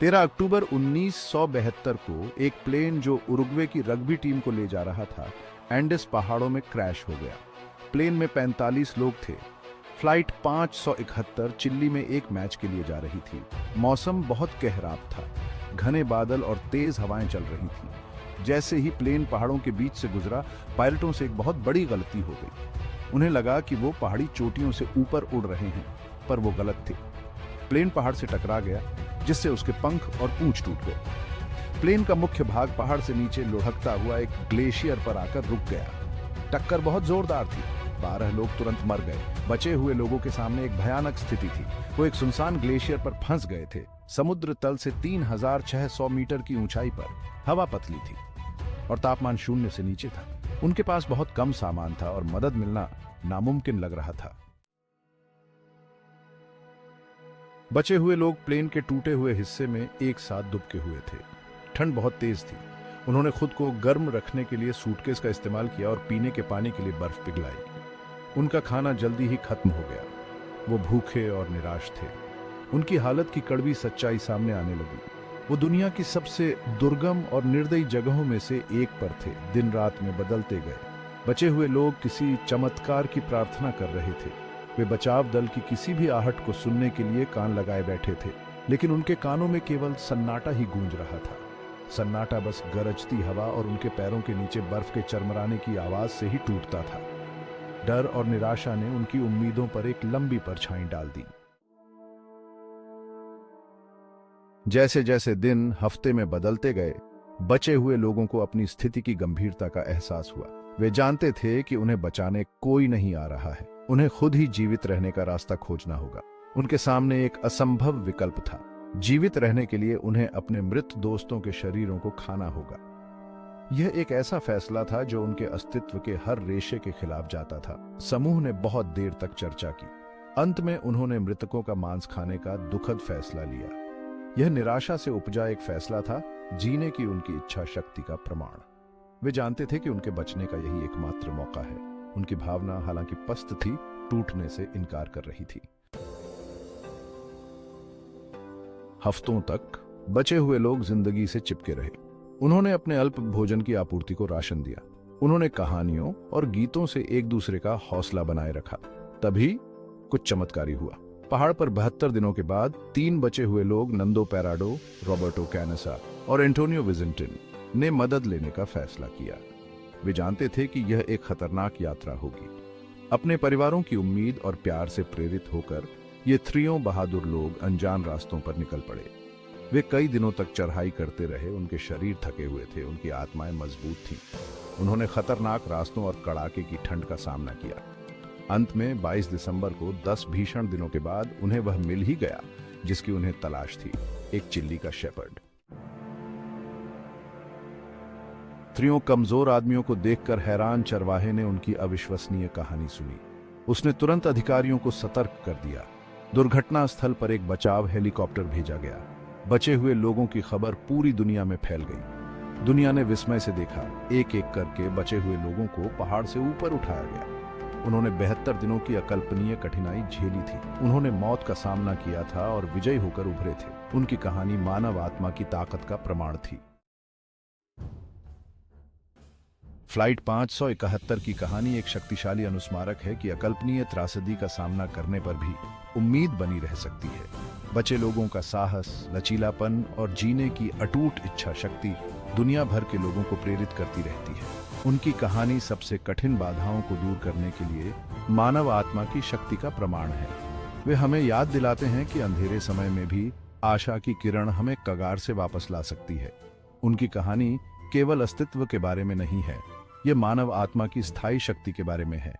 13 अक्टूबर 1972 को एक प्लेन जो उरुग्वे की रग्बी टीम को ले जा रहा था, एंडेस पहाड़ों में क्रैश हो गया। प्लेन में 45 लोग थे। फ्लाइट 571 चिल्ली में एक मैच के लिए जा रही थी। मौसम बहुत कहराब था, घने बादल और तेज हवाएं चल रही थी। जैसे ही प्लेन पहाड़ों के बीच से गुजरा, पायलटों से एक बहुत बड़ी गलती हो गई। उन्हें लगा कि वो पहाड़ी चोटियों से ऊपर उड़ रहे हैं, पर वो गलत थे। प्लेन पहाड़ से टकरा गया, जिससे उसके पंख और पूंछ टूट गए। प्लेन का मुख्य भाग पहाड़ से नीचे लुढ़कता हुआ एक ग्लेशियर पर आकर रुक गया। टक्कर बहुत जोरदार थी। 12 लोग तुरंत मर गए। बचे हुए लोगों के सामने एक भयानक स्थिति थी। वो एक सुनसान ग्लेशियर पर फंस गए थे, समुद्र तल से 3600 मीटर की ऊंचाई पर। हवा पतली थी और तापमान 0 से नीचे था। उनके पास बहुत कम सामान था और मदद मिलना नामुमकिन लग रहा था। बचे हुए लोग प्लेन के टूटे हुए हिस्से में एक साथ दुबके हुए थे। ठंड बहुत तेज थी। उन्होंने खुद को गर्म रखने के लिए सूटकेस का इस्तेमाल किया और पीने के पानी के लिए बर्फ पिघलाई। उनका खाना जल्दी ही खत्म हो गया। वो भूखे और निराश थे। उनकी हालत की कड़वी सच्चाई सामने आने लगी। वो दुनिया की सबसे दुर्गम और निर्दयी जगहों में से एक पर थे। दिन रात में बदलते गए। बचे हुए लोग किसी चमत्कार की प्रार्थना कर रहे थे। वे बचाव दल की किसी भी आहट को सुनने के लिए कान लगाए बैठे थे, लेकिन उनके कानों में केवल सन्नाटा ही गूंज रहा था। सन्नाटा बस गरजती हवा और उनके पैरों के नीचे बर्फ के चरमराने की आवाज से ही टूटता था। डर और निराशा ने उनकी उम्मीदों पर एक लंबी परछाई डाल दी। जैसे जैसे दिन हफ्ते में बदलते गए, बचे हुए लोगों को अपनी स्थिति की गंभीरता का एहसास हुआ। वे जानते थे कि उन्हें बचाने कोई नहीं आ रहा है। उन्हें खुद ही जीवित रहने का रास्ता खोजना होगा। उनके सामने एक असंभव विकल्प था। जीवित रहने के लिए उन्हें अपने मृत दोस्तों के शरीरों को खाना होगा। यह एक ऐसा फैसला था जो उनके अस्तित्व के हर रेशे के खिलाफ जाता था। समूह ने बहुत देर तक चर्चा की। अंत में उन्होंने मृतकों का मांस खाने का दुखद फैसला लिया। यह निराशा से उपजा एक फैसला था, जीने की उनकी इच्छा शक्ति का प्रमाण। वे जानते थे कि उनके बचने का यही एकमात्र मौका है। उनकी भावना हालांकि पस्त थी, टूटने से इनकार कर रही थी। हफ्तों तक बचे हुए लोग जिंदगी से चिपके रहे। उन्होंने अपने अल्प भोजन की आपूर्ति को राशन दिया। उन्होंने कहानियों और गीतों से एक दूसरे का हौसला बनाए रखा। तभी कुछ चमत्कारी हुआ। पहाड़ पर 72 दिनों के बाद 3 बचे हुए लोग, नंदो पैराडो, रॉबर्टो कैनेसा और एंटोनियो विजेंटिन, ने मदद लेने का फैसला किया। वे जानते थे कि यह एक खतरनाक यात्रा होगी। अपने परिवारों की उम्मीद और प्यार से प्रेरित होकर ये त्रियों बहादुर लोग अनजान रास्तों पर निकल पड़े। वे कई दिनों तक चढ़ाई करते रहे। उनके शरीर थके हुए थे, उनकी आत्माएं मजबूत थीं। उन्होंने खतरनाक रास्तों और कड़ाके की ठंड का सामना किया। अंत में 22 दिसंबर को 10 भीषण दिनों के बाद उन्हें वह मिल ही गया जिसकी उन्हें तलाश थी, एक चिल्ली का शेपर्ड। त्रियों कमजोर आदमियों को देखकर हैरान चरवाहे ने उनकी अविश्वसनीय कहानी सुनी। उसने तुरंत अधिकारियों को सतर्क कर दिया। दुर्घटना स्थल पर एक बचाव हेलीकॉप्टर भेजा गया। बचे हुए लोगों की खबर पूरी दुनिया में फैल गई। दुनिया ने विस्मय से देखा। एक एक करके बचे हुए लोगों को पहाड़ से ऊपर उठाया गया। उन्होंने 72 दिनों की अकल्पनीय कठिनाई झेली थी। उन्होंने मौत का सामना किया था और विजयी होकर उभरे थे। उनकी कहानी मानव आत्मा की ताकत का प्रमाण थी। फ्लाइट 571 की कहानी एक शक्तिशाली अनुस्मारक है कि अकल्पनीय त्रासदी का सामना करने पर भी उम्मीद बनी रह सकती है। बचे लोगों का साहस, लचीलापन और जीने की अटूट इच्छा शक्ति दुनिया भर के लोगों को प्रेरित करती रहती है। उनकी कहानी सबसे कठिन बाधाओं को दूर करने के लिए मानव आत्मा की शक्ति का प्रमाण है। वे हमें याद दिलाते हैं कि अंधेरे समय में भी आशा की किरण हमें कगार से वापस ला सकती है। उनकी कहानी केवल अस्तित्व के बारे में नहीं है, ये मानव आत्मा की स्थायी शक्ति के बारे में है।